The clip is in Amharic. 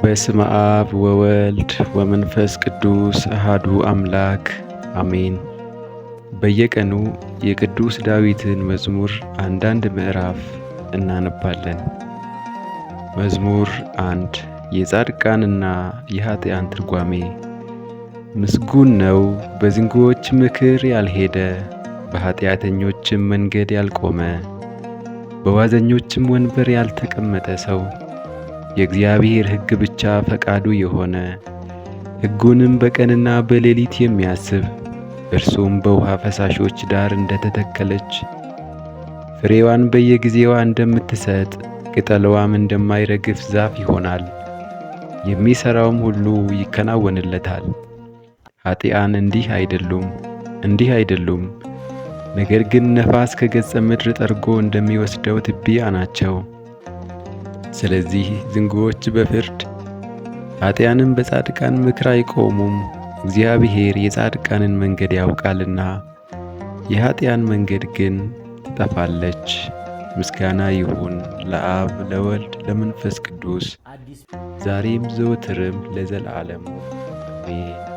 በስመ አብ ወወልድ ወመንፈስ ቅዱስ አሃዱ አምላክ አሜን። በየቀኑ የቅዱስ ዳዊትን መዝሙር አንዳንድ ምዕራፍ እናነባለን። መዝሙር 1 የጻድቃንና የኃጥአን ትርጓሜ። ምስጉን ነው በዝንጉዎች ምክር ያልሄደ፣ በኃጢአተኞችም መንገድ ያልቆመ፣ በዋዘኞችም ወንበር ያልተቀመጠ ሰው የእግዚአብሔር ሕግ ብቻ ፈቃዱ የሆነ፣ ሕጉንም በቀንና በሌሊት የሚያስብ፣ እርሱም በውሃ ፈሳሾች ዳር እንደተተከለች ፍሬዋን በየጊዜዋ እንደምትሰጥ ቅጠልዋም እንደማይረግፍ ዛፍ ይሆናል። የሚሠራውም ሁሉ ይከናወንለታል። ኃጥአን እንዲህ አይደሉም፣ ነገር ግን ነፋስ ከገጸ ምድር ጠርጎ እንደሚወስደው ትቢያ ናቸው። ስለዚህ ዝንጉዎች በፍርድ ኃጥአንም በጻድቃን ምክር አይቆሙም። እግዚአብሔር የጻድቃንን መንገድ ያውቃልና የኃጥአን መንገድ ግን ትጠፋለች። ምስጋና ይሁን ለአብ ለወልድ ለመንፈስ ቅዱስ ዛሬም ዘወትርም ለዘላለሙ አሜን።